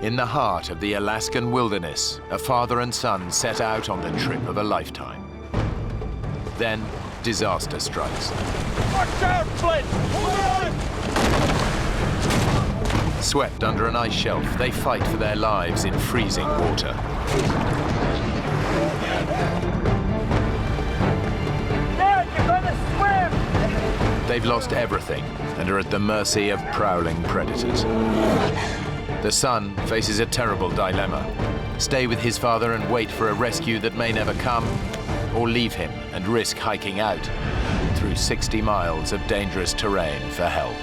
In the heart of the Alaskan wilderness, a father and son set out on the trip of a lifetime. Then, disaster strikes. Watch out, Flint! Hold on! Swept under an ice shelf, they fight for their lives in freezing water. Dad, you're gonna swim! They've lost everything and are at the mercy of prowling predators. The son faces a terrible dilemma. Stay with his father and wait for a rescue that may never come, or leave him and risk hiking out through 60 miles of dangerous terrain for help.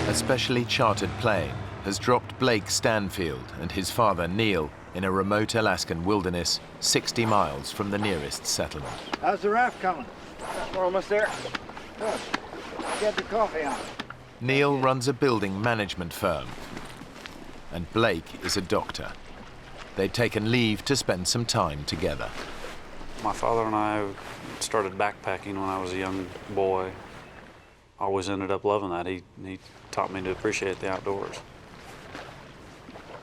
A specially chartered plane has dropped Blake Stanfield and his father Neil in a remote Alaskan wilderness 60 miles from the nearest settlement. How's the raft coming? We're almost there. Good. Get the coffee on. Neil runs a building management firm, and Blake is a doctor. They'd taken leave to spend some time together. My father and I started backpacking when I was a young boy. Always ended up loving that. He taught me to appreciate the outdoors.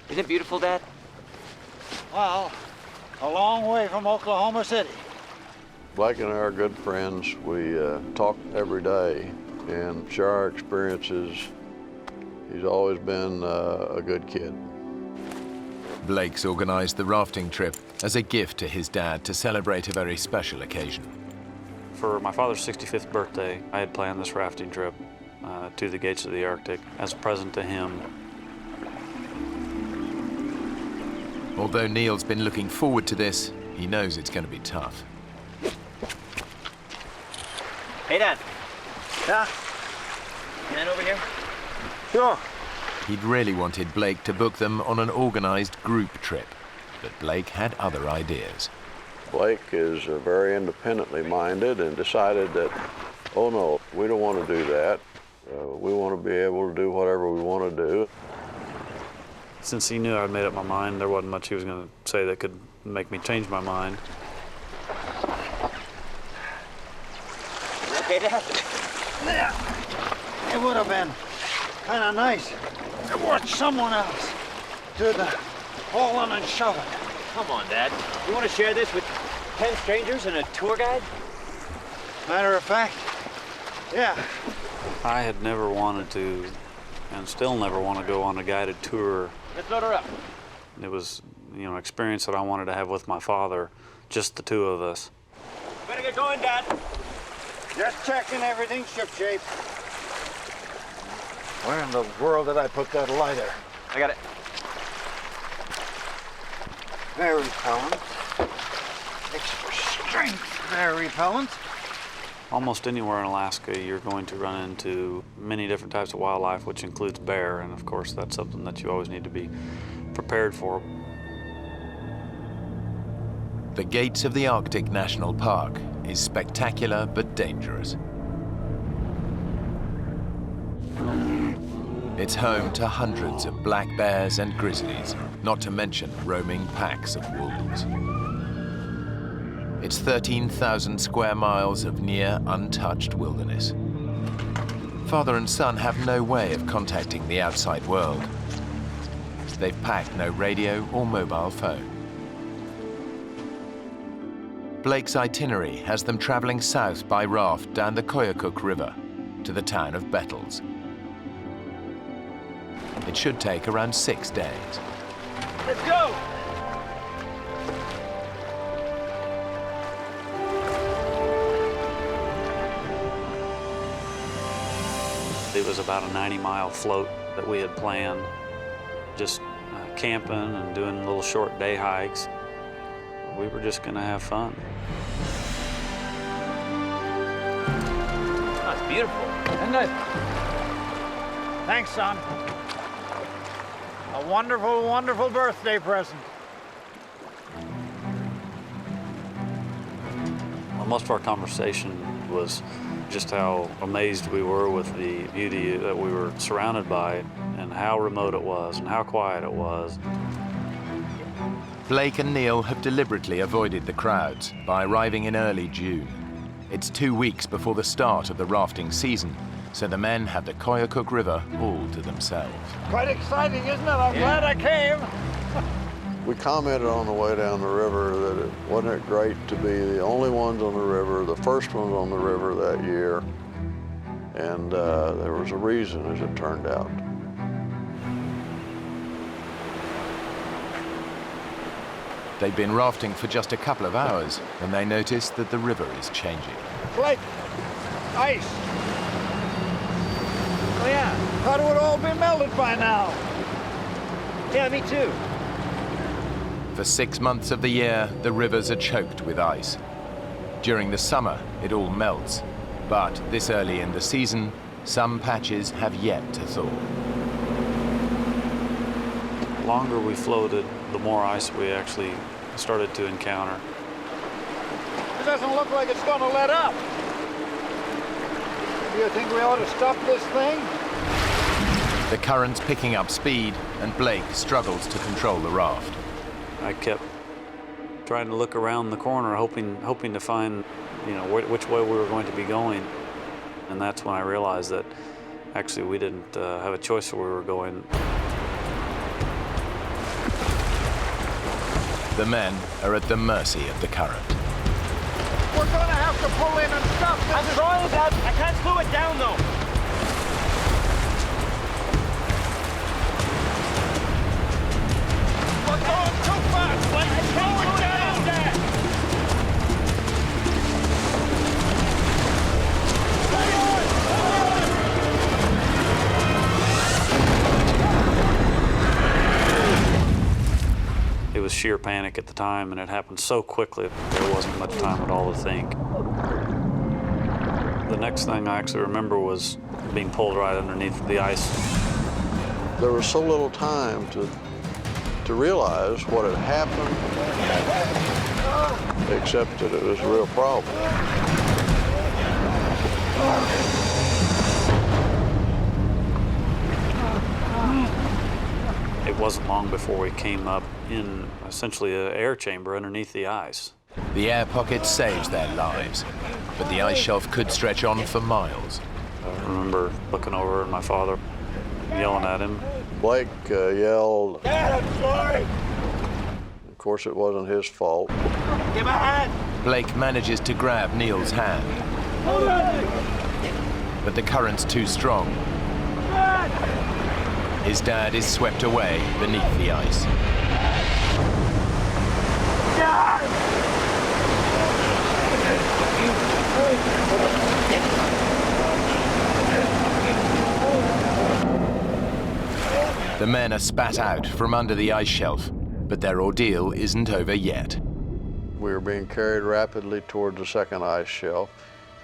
Isn't it beautiful, Dad? Well, a long way from Oklahoma City. Blake and I are good friends. We talk every day and share our experiences. He's always been a good kid. Blake's organized the rafting trip as a gift to his dad to celebrate a very special occasion. For my father's 65th birthday, I had planned this rafting trip to the gates of the Arctic as a present to him. Although Neil's been looking forward to this, he knows it's going to be tough. Hey, Dad. Yeah? Man over here? Sure. He'd really wanted Blake to book them on an organized group trip, but Blake had other ideas. Blake is very independently minded and decided that, oh no, we don't want to do that. We want to be able to do whatever we want to do. Since he knew I'd made up my mind, there wasn't much he was going to say that could make me change my mind. Okay, Dad? Yeah. It would have been kind of nice to watch someone else do the hauling and shoving. Come on, Dad. You want to share this with 10 strangers and a tour guide? Matter of fact, yeah. I had never wanted to, and still never want to go on a guided tour. Let's load her up. It was, an experience that I wanted to have with my father, just the two of us. Better get going, Dad. Just checking everything's shipshape. Where in the world did I put that lighter? I got it. Very repellent. Extra strength, very repellent. Almost anywhere in Alaska, you're going to run into many different types of wildlife, which includes bear, and of course that's something that you always need to be prepared for. The gates of the Arctic National Park is spectacular but dangerous. It's home to hundreds of black bears and grizzlies, not to mention roaming packs of wolves. It's 13,000 square miles of near untouched wilderness. Father and son have no way of contacting the outside world. They've packed no radio or mobile phone. Blake's itinerary has them traveling south by raft down the Koyukuk River to the town of Bettles. It should take around 6 days. Let's go! It was about a 90-mile float that we had planned, just camping and doing little short day hikes. We were just going to have fun. Oh, it's beautiful. Isn't it? Thanks, son. A wonderful, wonderful birthday present. Most of our conversation was just how amazed we were with the beauty that we were surrounded by and how remote it was and how quiet it was. Blake and Neil have deliberately avoided the crowds by arriving in early June. It's 2 weeks before the start of the rafting season, so the men have the Koyukuk River all to themselves. Quite exciting, isn't it? I'm glad I came. We commented on the way down the river that wasn't it great to be the only ones on the river, the first ones on the river that year, and there was a reason, as it turned out. They've been rafting for just a couple of hours when they notice that the river is changing. Blake, ice. Oh, yeah. Thought it would all be melted by now. Yeah, me too. For 6 months of the year, the rivers are choked with ice. During the summer, it all melts. But this early in the season, some patches have yet to thaw. The longer we floated, the more ice we actually started to encounter. It doesn't look like it's going to let up. Do you think we ought to stop this thing? The current's picking up speed, and Blake struggles to control the raft. I kept trying to look around the corner, hoping to find, which way we were going to be going. And that's when I realized that actually we didn't have a choice where we were going. The men are at the mercy of the current. We're going to have to pull in and stop this. I'm trying, Dad. I can't slow it down, though. We're going too fast. Let's slow it down, Dad. It was sheer panic at the time, and it happened so quickly there wasn't much time at all to think. The next thing I actually remember was being pulled right underneath the ice. There was so little time to realize what had happened, except that it was a real problem. It wasn't long before we came up in essentially an air chamber underneath the ice. The air pocket saves their lives, but the ice shelf could stretch on for miles. I remember looking over at my father, yelling at him. Blake yelled. Dad, I'm sorry. Of course, it wasn't his fault. Give me a hand. Blake manages to grab Neil's hand, Hold on. but the current's too strong. Dad. His dad is swept away beneath the ice. Dad. The men are spat out from under the ice shelf, but their ordeal isn't over yet. We were being carried rapidly toward the second ice shelf.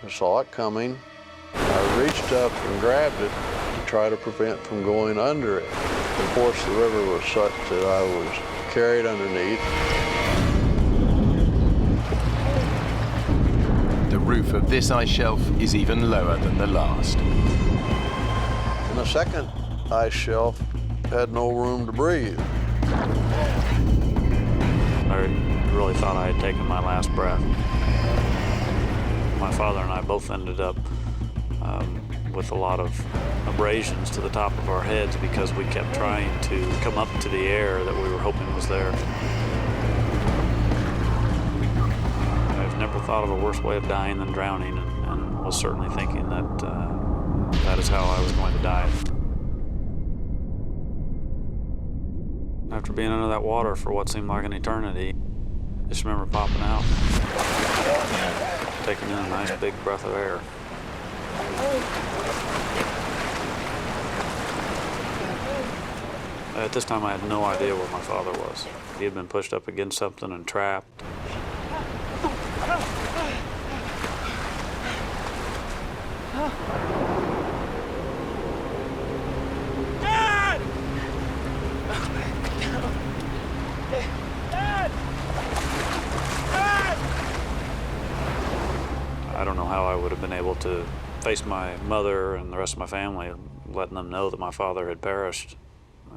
I saw it coming. I reached up and grabbed it to try to prevent from going under it. Of course, the river was such that I was carried underneath. The roof of this ice shelf is even lower than the last. And the second ice shelf had no room to breathe. I really thought I had taken my last breath. My father and I both ended up with a lot of abrasions to the top of our heads because we kept trying to come up to the air that we were hoping was there. I've never thought of a worse way of dying than drowning, and was certainly thinking that that is how I was going to die. After being under that water for what seemed like an eternity, I just remember popping out, taking in a nice big breath of air. At this time, I had no idea where my father was. He had been pushed up against something and trapped. Dad! Dad! Dad! how I would have been able to face my mother and the rest of my family, letting them know that my father had perished,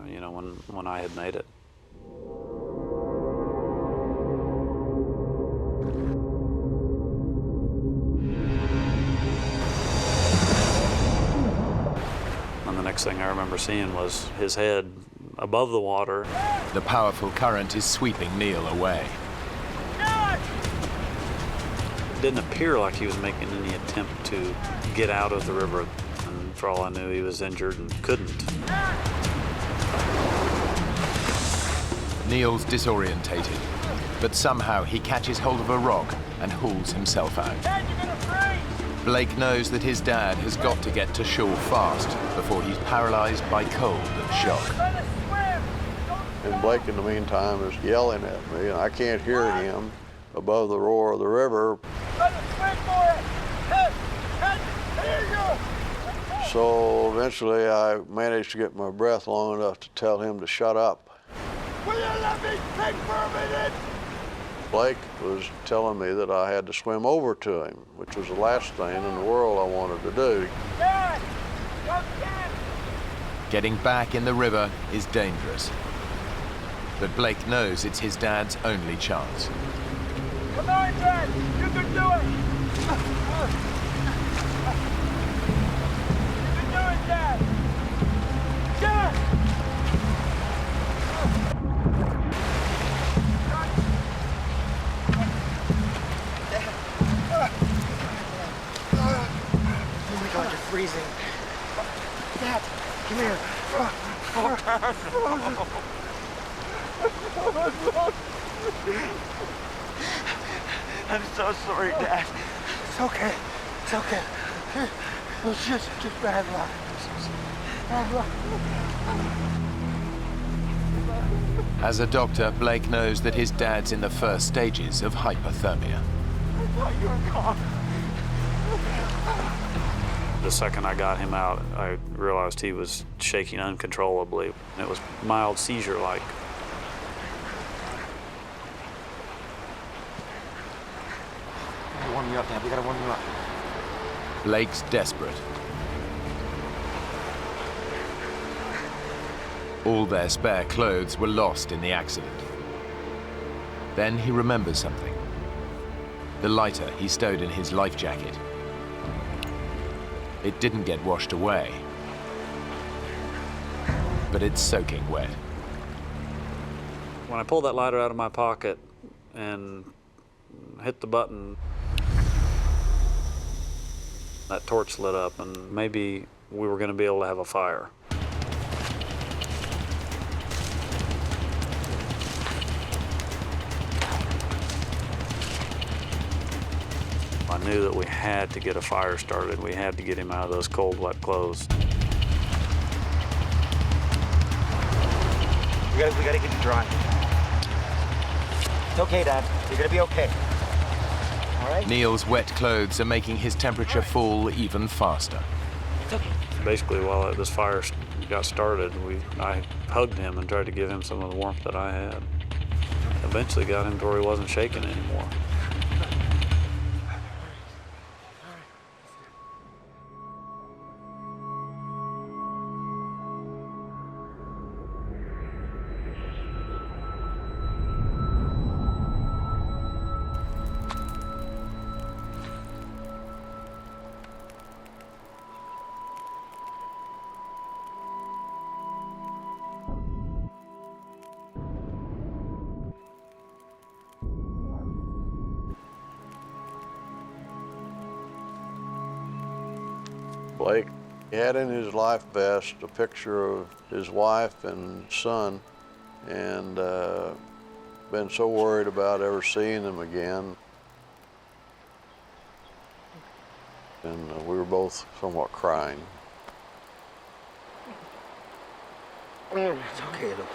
you know, when I had made it. And the next thing I remember seeing was his head above the water. The powerful current is sweeping Neil away. It didn't appear like he was making any attempt to get out of the river. And for all I knew, he was injured and couldn't. Neil's disorientated, but somehow he catches hold of a rock and hauls himself out. Dad, you're gonna freeze! Blake knows that his dad has got to get to shore fast before he's paralyzed by cold and shock. Try to swim! And Blake, in the meantime, is yelling at me, and I can't hear him above the roar of the river. Try to swim for it! Hey! Hey! Here you go! So eventually I managed to get my breath long enough to tell him to shut up. Will you let me think for a minute? Blake was telling me that I had to swim over to him, which was the last thing in the world I wanted to do. Dad! Come get! Getting back in the river is dangerous. But Blake knows it's his dad's only chance. Come on, Dad! You can do it! You can do it, Dad! Dad! Oh my God, you're freezing. Dad, come here. I'm so sorry, Dad. It's okay. It's okay. It was just bad luck. Bad luck. As a doctor, Blake knows that his dad's in the first stages of hypothermia. I thought you were gone. The second I got him out, I realized he was shaking uncontrollably. It was mild seizure-like. We gotta warm you up, Dad. We gotta warm you up. Blake's desperate. All their spare clothes were lost in the accident. Then he remembers something. The lighter he stowed in his life jacket. It didn't get washed away, but it's soaking wet. When I pulled that lighter out of my pocket and hit the button, that torch lit up, and maybe we were going to be able to have a fire. I knew that we had to get a fire started. We had to get him out of those cold, wet clothes. We gotta get you dry. It's okay, Dad. You're gonna be okay. All right? Neil's wet clothes are making his temperature fall even faster. It's okay. Basically, while this fire got started, I hugged him and tried to give him some of the warmth that I had. Eventually got him to where he wasn't shaking anymore. Blake had in his life vest a picture of his wife and son, and been so worried about ever seeing them again. And we were both somewhat crying. It's okay, look.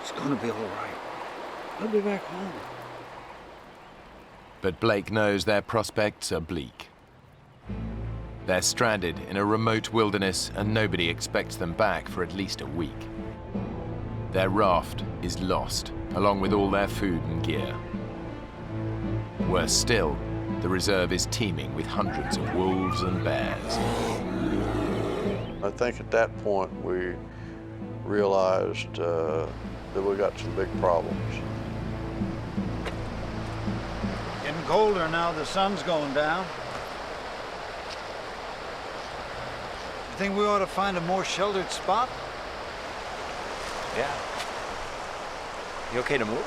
It's gonna be all right. I'll be back home. But Blake knows their prospects are bleak. They're stranded in a remote wilderness and nobody expects them back for at least a week. Their raft is lost, along with all their food and gear. Worse still, The reserve is teeming with hundreds of wolves and bears. I think at that point we realized that we got some big problems. Getting colder now, the sun's going down. You think we ought to find a more sheltered spot? Yeah. You okay to move?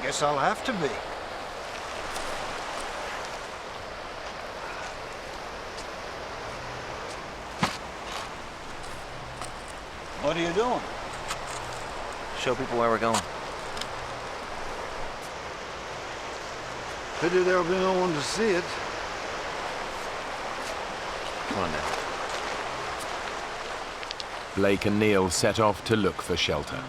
Guess I'll have to be. What are you doing? Show people where we're going. Pity there'll be no one to see it. Come on now. Blake and Neil set off to look for shelter.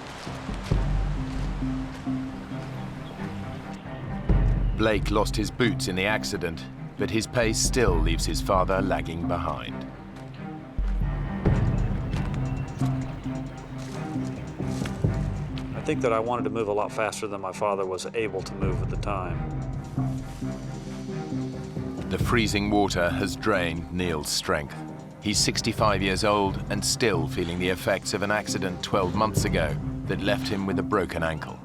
Blake lost his boots in the accident, but his pace still leaves his father lagging behind. I think that I wanted to move a lot faster than my father was able to move at the time. The freezing water has drained Neil's strength. He's 65 years old and still feeling the effects of an accident 12 months ago that left him with a broken ankle.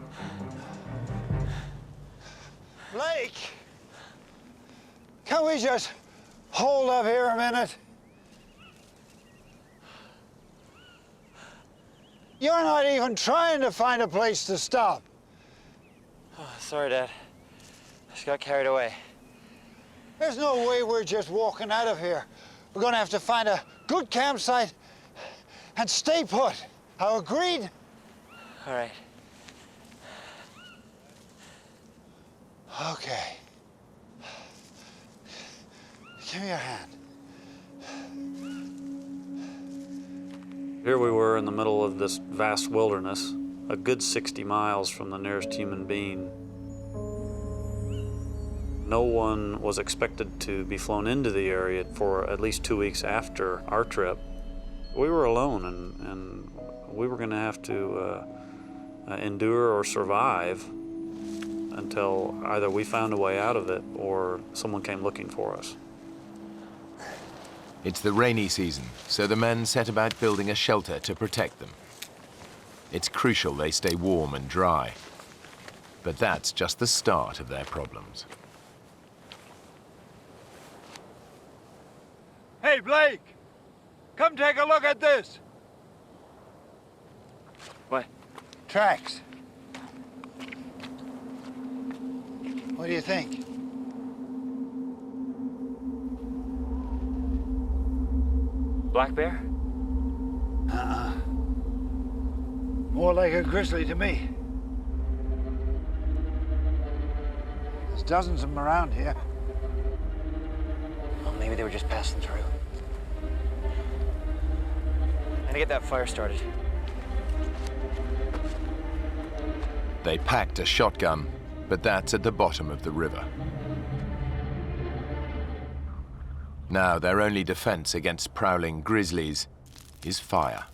Blake! Can we just hold up here a minute? You're not even trying to find a place to stop. Oh, sorry, Dad. I just got carried away. There's no way we're just walking out of here. We're gonna have to find a good campsite and stay put. How agreed? All right. Okay. Give me your hand. Here we were in the middle of this vast wilderness, a good 60 miles from the nearest human being. No one was expected to be flown into the area for at least 2 weeks after our trip. We were alone, and we were going to have to endure or survive until either we found a way out of it or someone came looking for us. It's the rainy season, so the men set about building a shelter to protect them. It's crucial they stay warm and dry. But that's just the start of their problems. Hey, Blake! Come take a look at this. What? Tracks. What do you think? Black bear? More like a grizzly to me. There's dozens of them around here. Well, maybe they were just passing through. I'm gonna get that fire started. They packed a shotgun, but that's at the bottom of the river. Now their only defense against prowling grizzlies is fire.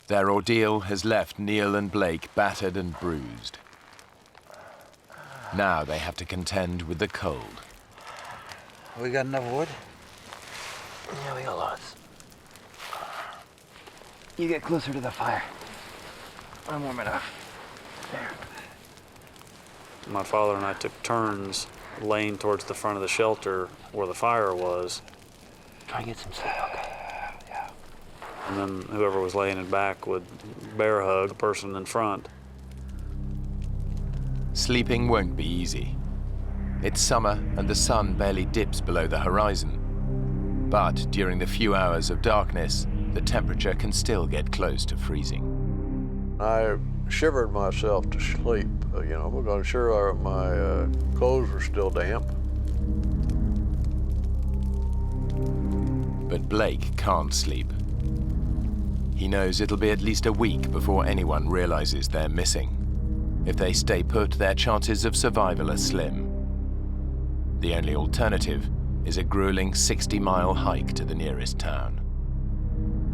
Their ordeal has left Neil and Blake battered and bruised. Now they have to contend with the cold. We got enough wood? Yeah, we got lots. You get closer to the fire. I'm warm enough. There. My father and I took turns laying towards the front of the shelter where the fire was. Try and get some sleep, okay? Yeah. And then whoever was laying in back would bear hug the person in front. Sleeping won't be easy. It's summer and the sun barely dips below the horizon. But during the few hours of darkness, the temperature can still get close to freezing. I shivered myself to sleep, because sure my clothes were still damp. But Blake can't sleep. He knows it'll be at least a week before anyone realizes they're missing. If they stay put, their chances of survival are slim. The only alternative is a grueling 60-mile hike to the nearest town.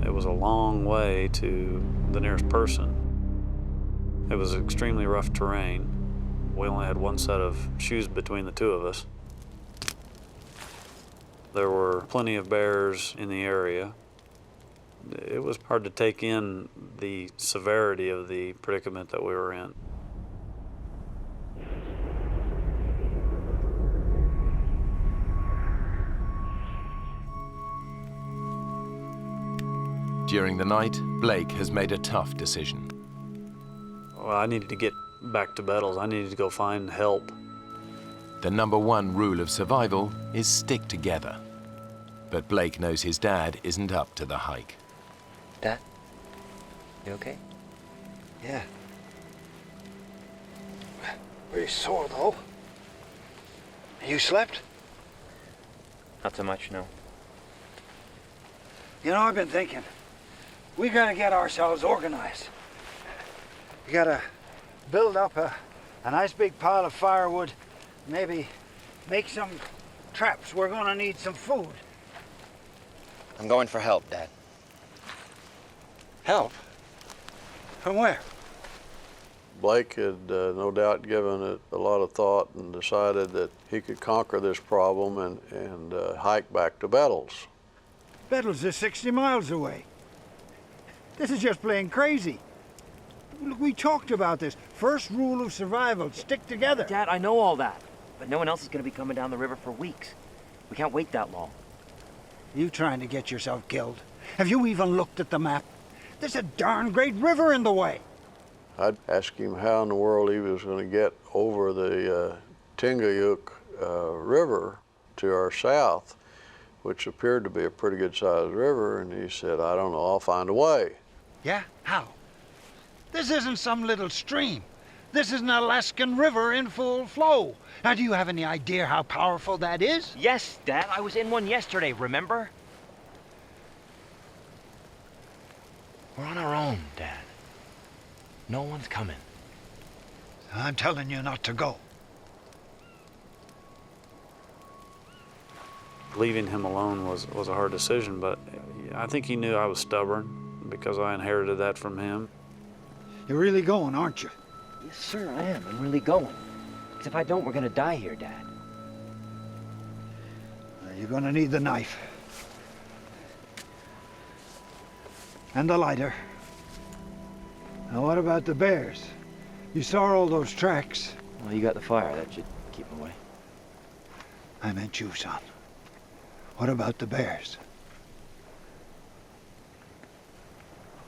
It was a long way to the nearest person. It was extremely rough terrain. We only had one set of shoes between the two of us. There were plenty of bears in the area. It was hard to take in the severity of the predicament that we were in. During the night, Blake has made a tough decision. Well, I needed to get back to Bettles. I needed to go find help. The #1 rule of survival is stick together. But Blake knows his dad isn't up to the hike. Dad, you okay? Yeah. Pretty sore, though. You slept? Not so much, no. You know, I've been thinking. We gotta get ourselves organized. We gotta build up a nice big pile of firewood. Maybe make some traps. We're gonna need some food. I'm going for help, Dad. Help? From where? Blake had no doubt given it a lot of thought and decided that he could conquer this problem and hike back to Bettles. Bettles is 60 miles away. This is just plain crazy. Look, we talked about this. First rule of survival, stick together. Dad, I know all that, but no one else is going to be coming down the river for weeks. We can't wait that long. You trying to get yourself killed? Have you even looked at the map? There's a darn great river in the way. I'd ask him how in the world he was going to get over the Tingayuk River to our south, which appeared to be a pretty good-sized river, and he said, I don't know, I'll find a way. Yeah? How? This isn't some little stream. This is an Alaskan river in full flow. Now, do you have any idea how powerful that is? Yes, Dad, I was in one yesterday, remember? We're on our own, Dad. No one's coming. I'm telling you not to go. Leaving him alone was a hard decision, but I think he knew I was stubborn because I inherited that from him. You're really going, aren't you? Yes, sir, I am. I'm really going. Because if I don't, we're going to die here, Dad. You're gonna need the knife. And the lighter. Now, what about the bears? You saw all those tracks. Well, you got the fire. That should keep them away. I meant you, son. What about the bears?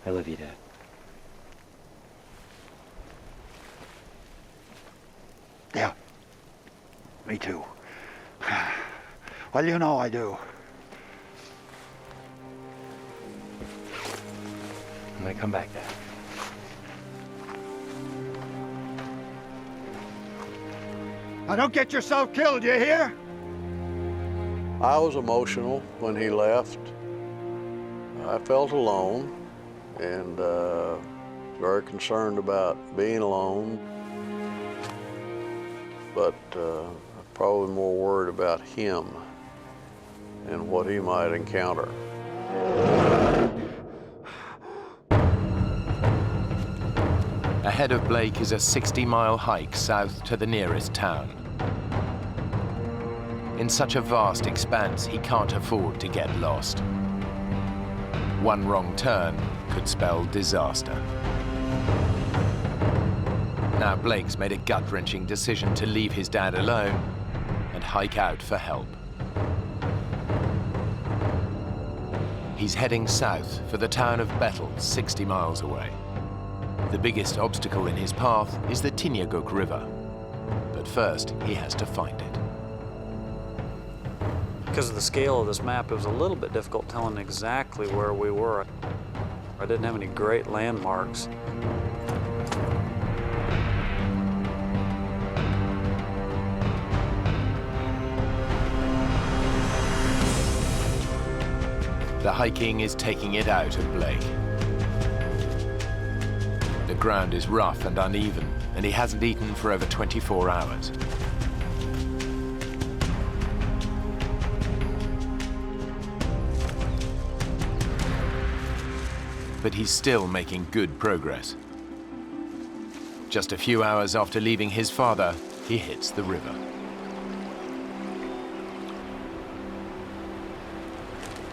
I love you, Dad. Yeah. Me too. Well, you know I do. I'm going to come back, Dad. Now, don't get yourself killed, you hear? I was emotional when he left. I felt alone and very concerned about being alone, but probably more worried about him and what he might encounter. Ahead of Blake is a 60-mile hike south to the nearest town. In such a vast expanse, he can't afford to get lost. One wrong turn could spell disaster. Now Blake's made a gut-wrenching decision to leave his dad alone and hike out for help. He's heading south for the town of Bettles, 60 miles away. The biggest obstacle in his path is the Tingayuk River. But first, he has to find it. Because of the scale of this map, it was a little bit difficult telling exactly where we were. I didn't have any great landmarks. The hiking is taking it out of Blake. The ground is rough and uneven, and he hasn't eaten for over 24 hours. But he's still making good progress. Just a few hours after leaving his father, he hits the river.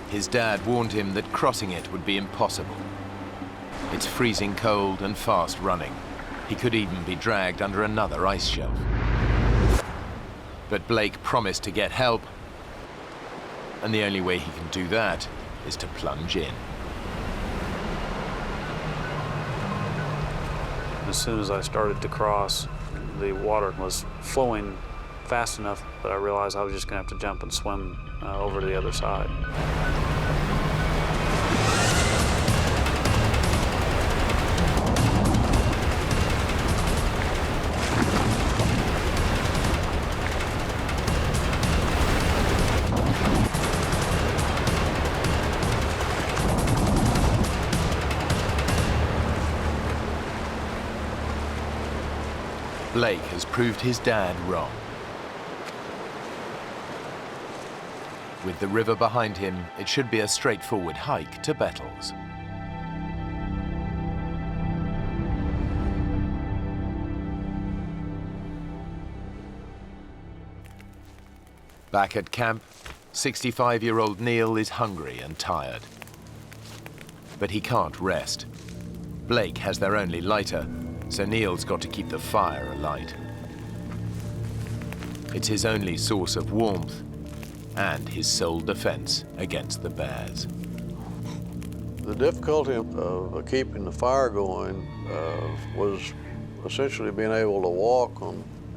His dad warned him that crossing it would be impossible. It's freezing cold and fast running. He could even be dragged under another ice shelf. But Blake promised to get help, and the only way he can do that is to plunge in. As soon as I started to cross, the water was flowing fast enough that I realized I was just going to have to jump and swim over to the other side. Blake has proved his dad wrong. With the river behind him, it should be a straightforward hike to Bettles. Back at camp, 65-year-old Neil is hungry and tired. But he can't rest. Blake has their only lighter, so Neil's got to keep the fire alight. It's his only source of warmth and his sole defense against the bears. The difficulty of keeping the fire going was essentially being able to walk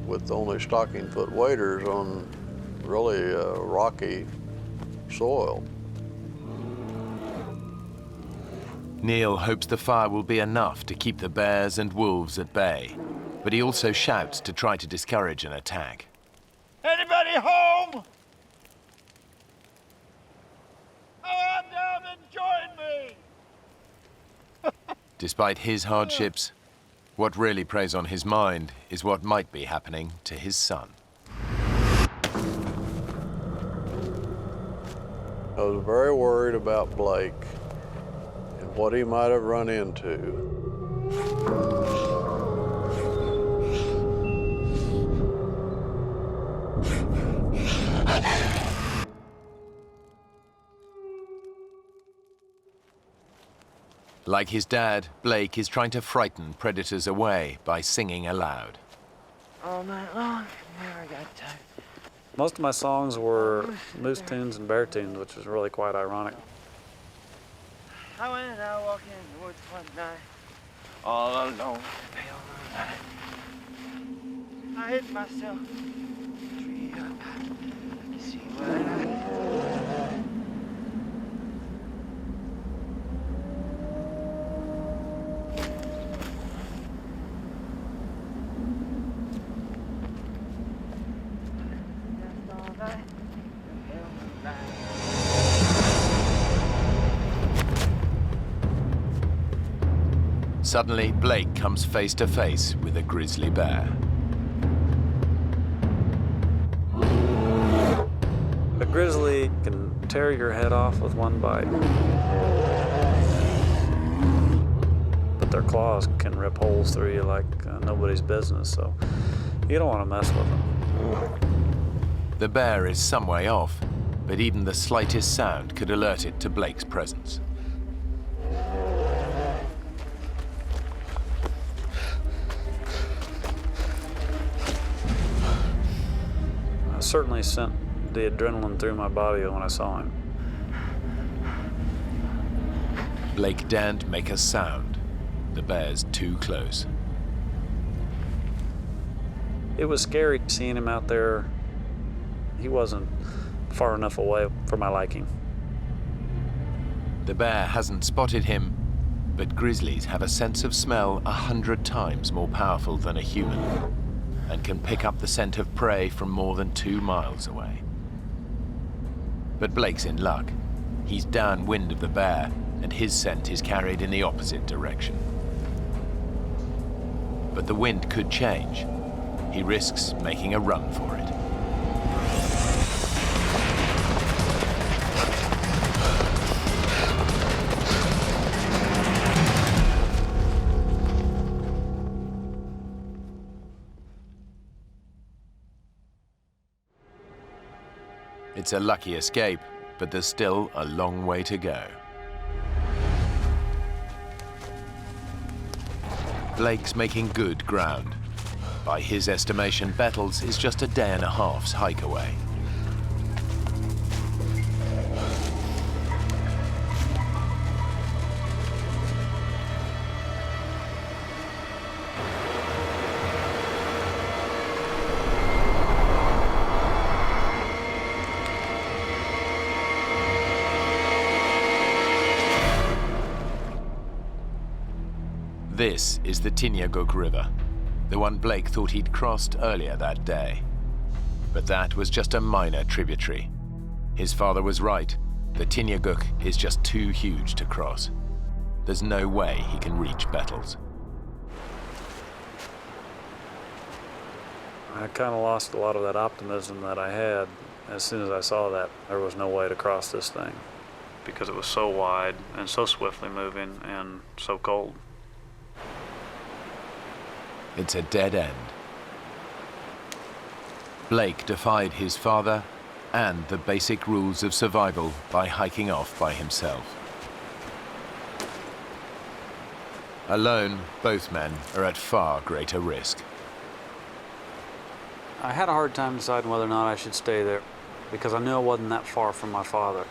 with only stocking foot waders on really rocky soil. Neil hopes the fire will be enough to keep the bears and wolves at bay, but he also shouts to try to discourage an attack. Anybody home? Come on down and join me. Despite his hardships, what really preys on his mind is what might be happening to his son. I was very worried about Blake and what he might have run into. Like his dad, Blake is trying to frighten predators away by singing aloud. All night long, never got tired. Most of my songs were moose tunes and bear tunes, which was really quite ironic. I went out walking in the woods one night, all alone, pale moonlight. I hid myself in a tree up to see what I could. Suddenly, Blake comes face to face with a grizzly bear. A grizzly can tear your head off with one bite, but their claws can rip holes through you like nobody's business, so you don't want to mess with them. The bear is some way off, but even the slightest sound could alert it to Blake's presence. I certainly sent the adrenaline through my body when I saw him. Blake daren't make a sound. The bear's too close. It was scary seeing him out there. He wasn't far enough away for my liking. The bear hasn't spotted him, but grizzlies have a sense of smell 100 times more powerful than a human, and can pick up the scent of prey from more than 2 miles away. But Blake's in luck. He's downwind of the bear, and his scent is carried in the opposite direction. But the wind could change. He risks making a run for it. It's a lucky escape, but there's still a long way to go. Blake's making good ground. By his estimation, Bettles is just a day and a half's hike away. This is the Tinyaguk River, the one Blake thought he'd crossed earlier that day. But that was just a minor tributary. His father was right. The Tinyaguk is just too huge to cross. There's no way he can reach Bettles. I kind of lost a lot of that optimism that I had as soon as I saw that there was no way to cross this thing, because it was so wide and so swiftly moving and so cold. It's a dead end. Blake defied his father and the basic rules of survival by hiking off by himself. Alone, both men are at far greater risk. I had a hard time deciding whether or not I should stay there, because I knew I wasn't that far from my father.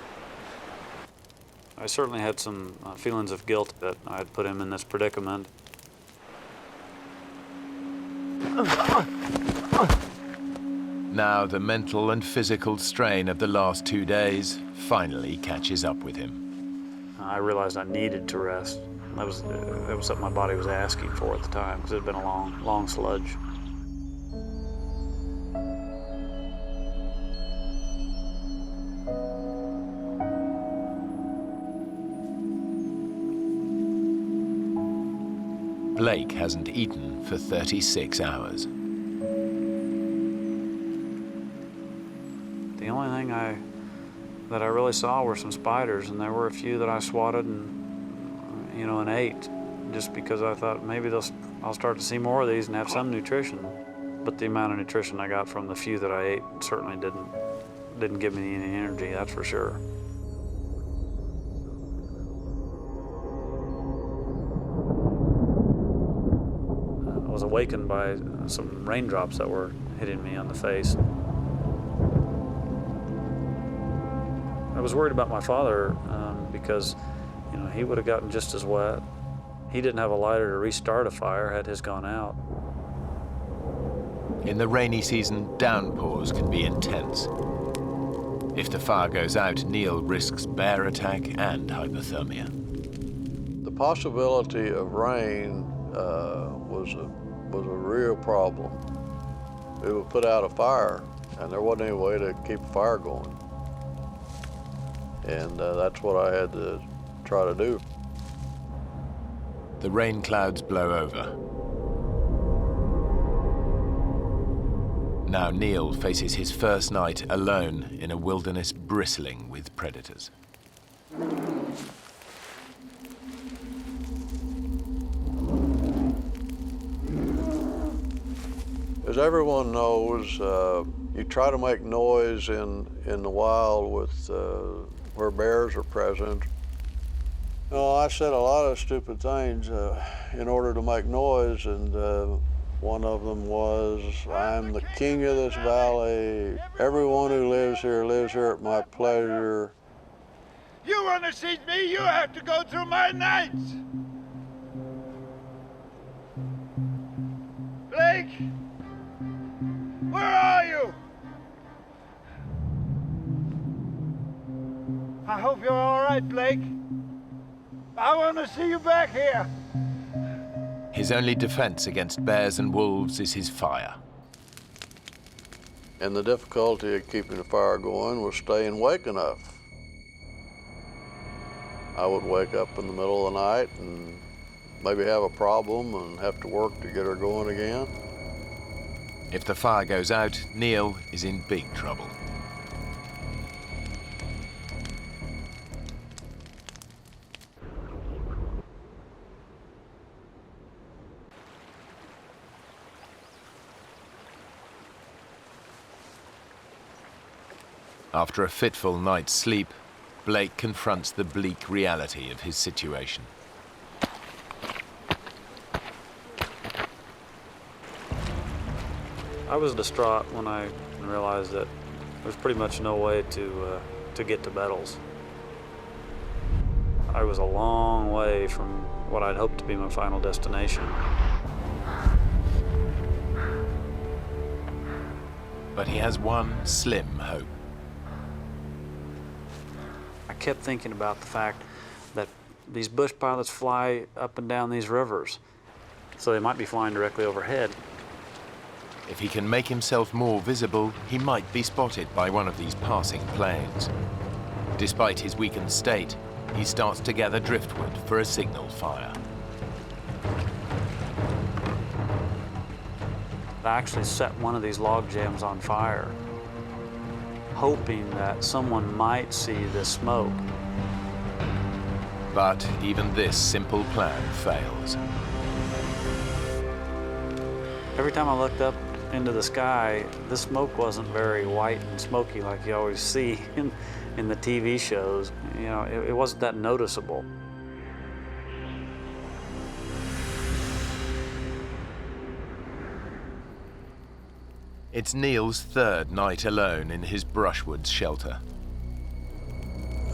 I certainly had some feelings of guilt that I had put him in this predicament. Now the mental and physical strain of the last 2 days finally catches up with him. I realized I needed to rest. That was something my body was asking for at the time, because it had been a long sludge. Blake hasn't eaten for 36 hours. The only thing that I really saw were some spiders, and there were a few that I swatted and ate, just because I thought maybe I'll start to see more of these and have some nutrition. But the amount of nutrition I got from the few that I ate certainly didn't give me any energy, that's for sure. I was awakened by some raindrops that were hitting me on the face. I was worried about my father because, he would have gotten just as wet. He didn't have a lighter to restart a fire had his gone out. In the rainy season, downpours can be intense. If the fire goes out, Neil risks bear attack and hypothermia. The possibility of rain was a real problem. It would put out a fire, and there wasn't any way to keep a fire going. And that's what I had to try to do. The rain clouds blow over. Now Neil faces his first night alone in a wilderness bristling with predators. As everyone knows, you try to make noise in the wild with where bears are present. I said a lot of stupid things in order to make noise, and one of them was, "I'm the king of this valley. Everyone who lives here at my pleasure." You want to see me, you have to go through my nights. Blake, where are you? I hope you're all right, Blake. I want to see you back here. His only defense against bears and wolves is his fire. And the difficulty of keeping the fire going was staying awake enough. I would wake up in the middle of the night and maybe have a problem and have to work to get her going again. If the fire goes out, Neil is in big trouble. After a fitful night's sleep, Blake confronts the bleak reality of his situation. I was distraught when I realized that there's pretty much no way to get to Bettles. I was a long way from what I'd hoped to be my final destination. But he has one slim hope. I kept thinking about the fact that these bush pilots fly up and down these rivers, so they might be flying directly overhead. If he can make himself more visible, he might be spotted by one of these passing planes. Despite his weakened state, he starts to gather driftwood for a signal fire. I actually set one of these log jams on fire, hoping that someone might see the smoke. But even this simple plan fails. Every time I looked up into the sky, the smoke wasn't very white and smoky like you always see in the TV shows. You know, it wasn't that noticeable. It's Neil's third night alone in his brushwood shelter.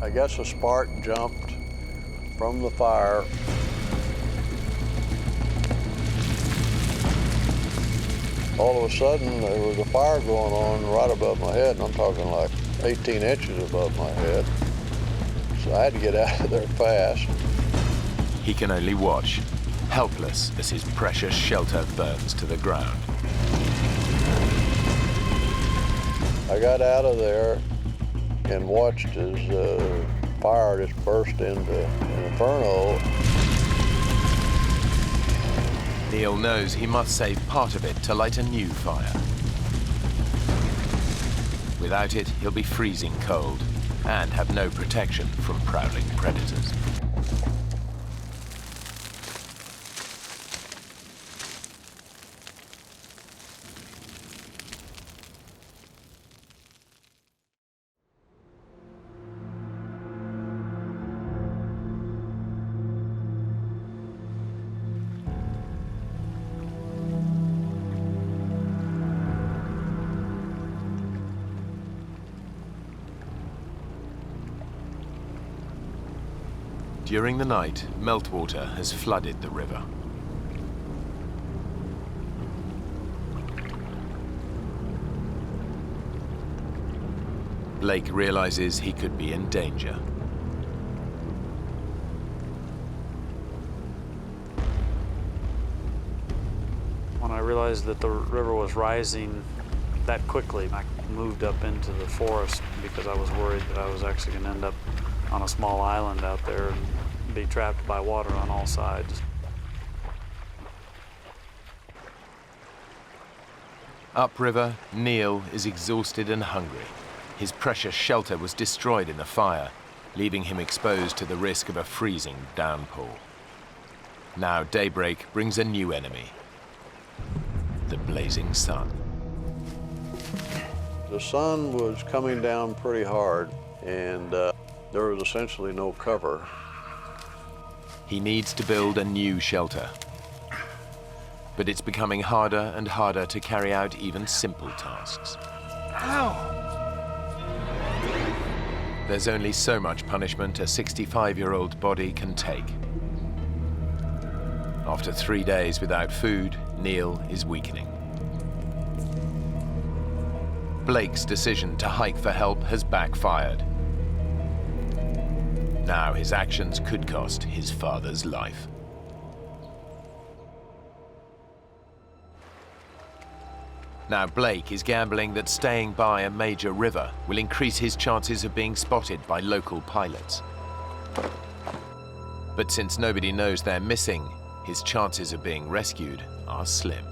I guess a spark jumped from the fire. All of a sudden, there was a fire going on right above my head, and I'm talking like 18 inches above my head. So I had to get out of there fast. He can only watch, helpless as his precious shelter burns to the ground. I got out of there and watched as fire just burst into an inferno. Neil knows he must save part of it to light a new fire. Without it, he'll be freezing cold and have no protection from prowling predators. During the night, meltwater has flooded the river. Blake realizes he could be in danger. When I realized that the river was rising that quickly, I moved up into the forest because I was worried that I was actually going to end up on a small island out there and be trapped by water on all sides. Upriver, Neil is exhausted and hungry. His precious shelter was destroyed in the fire, leaving him exposed to the risk of a freezing downpour. Now daybreak brings a new enemy, the blazing sun. The sun was coming down pretty hard, and there was essentially no cover. He needs to build a new shelter. But it's becoming harder and harder to carry out even simple tasks. Ow! There's only so much punishment a 65-year-old body can take. After 3 days without food, Neil is weakening. Blake's decision to hike for help has backfired. Now his actions could cost his father's life. Now Blake is gambling that staying by a major river will increase his chances of being spotted by local pilots. But since nobody knows they're missing, his chances of being rescued are slim.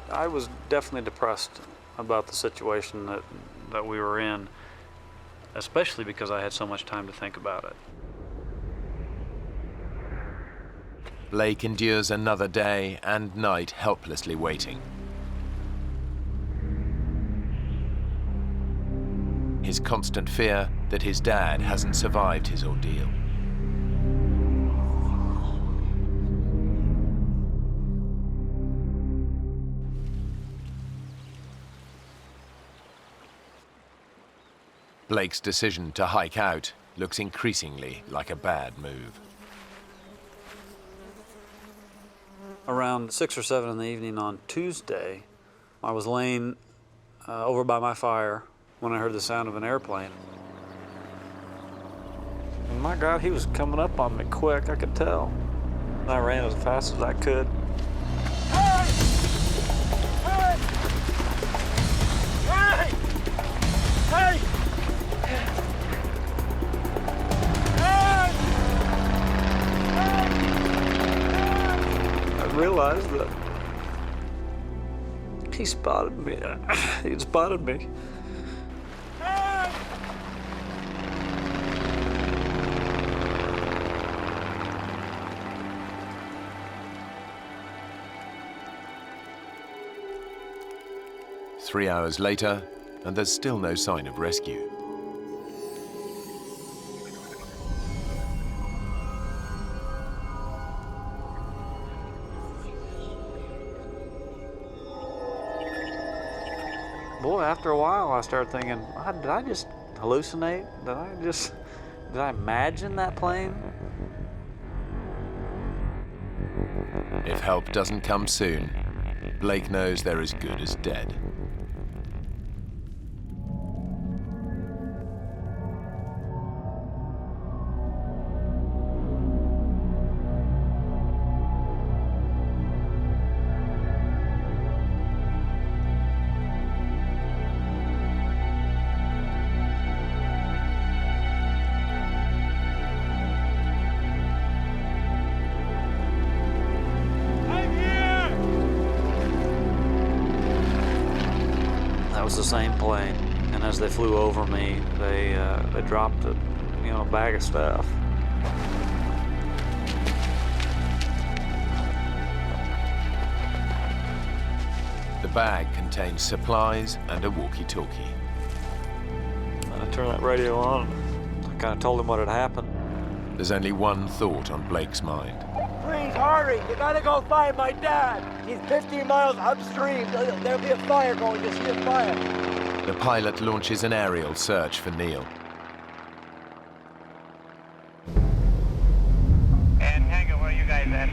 I was definitely depressed about the situation that we were in, especially because I had so much time to think about it. Blake endures another day and night helplessly waiting. his constant fear that his dad hasn't survived his ordeal. Blake's decision to hike out looks increasingly like a bad move. Around 6 or 7 in the evening on Tuesday, I was laying over by my fire when I heard the sound of an airplane. And my God, he was coming up on me quick, I could tell. I ran as fast as I could. Hey! Hey! Hey! Hey! I realized that he spotted me. He'd spotted me. Hey! 3 hours later, and there's still no sign of rescue. Boy, after a while, I started thinking, did I just hallucinate? Did I imagine that plane? If help doesn't come soon, Blake knows they're as good as dead. That was the same plane, and as they flew over me, they dropped a bag of stuff. The bag contains supplies and a walkie-talkie. I turned that radio on. I kind of told him what had happened. There's only one thought on Blake's mind. Please hurry! You gotta go find my dad! He's 15 miles upstream. There'll be a fire going. Just see a fire. The pilot launches an aerial search for Neil. And Tango, where are you guys at?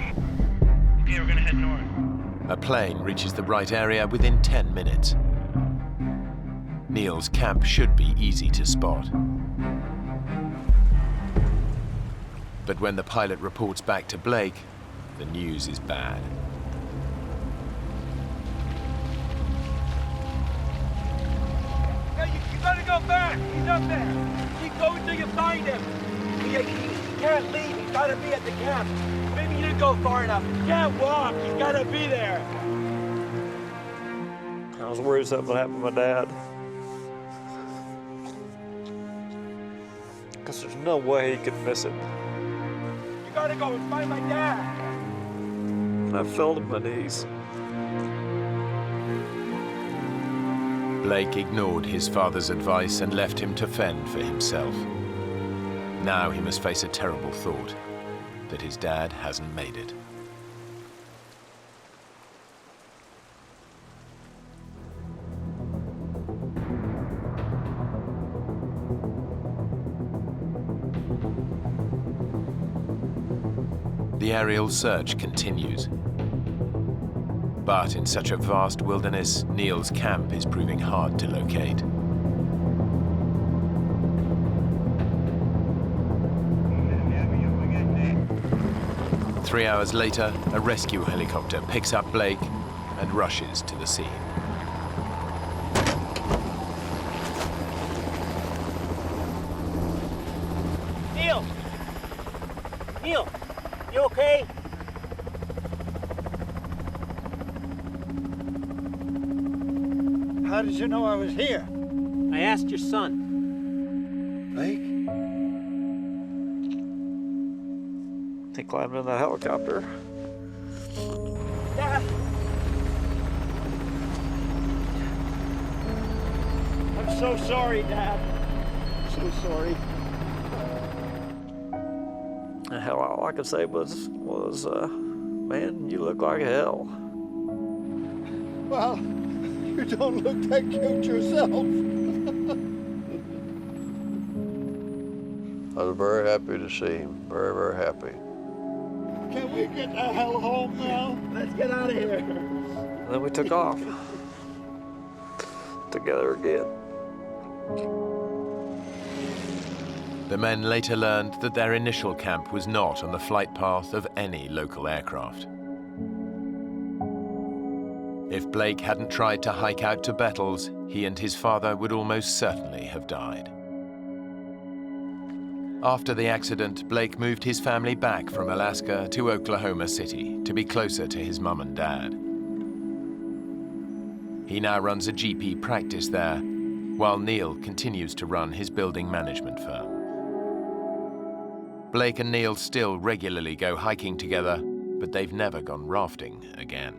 Okay, we're gonna head north. A plane reaches the right area within 10 minutes. Neil's camp should be easy to spot. But when the pilot reports back to Blake, the news is bad. Hey, you gotta go back! He's up there! Keep going till you find him! He can't leave, he's gotta be at the camp. Maybe you didn't go far enough. He can't walk, he's gotta be there! I was worried something would happen to my dad. Because there's no way he could miss it. You gotta go and find my dad! And I fell to my knees. Blake ignored his father's advice and left him to fend for himself. Now he must face a terrible thought, that his dad hasn't made it. The aerial search continues. But in such a vast wilderness, Neil's camp is proving hard to locate. Three hours later, a rescue helicopter picks up Blake and rushes to the scene. Neil! Neil! You okay? How did you know I was here? I asked your son. Blake? He climbed in that helicopter. Dad! I'm so sorry, Dad. so sorry. Hell, all I could say was, man, you look like hell. Well, you don't look that cute yourself. I was very happy to see him. Very, very happy. Can we get the hell home now? Let's get out of here. And then we took off together again. The men later learned that their initial camp was not on the flight path of any local aircraft. If Blake hadn't tried to hike out to Bettles, he and his father would almost certainly have died. After the accident, Blake moved his family back from Alaska to Oklahoma City to be closer to his mum and dad. He now runs a GP practice there, while Neil continues to run his building management firm. Blake and Neil still regularly go hiking together, but they've never gone rafting again.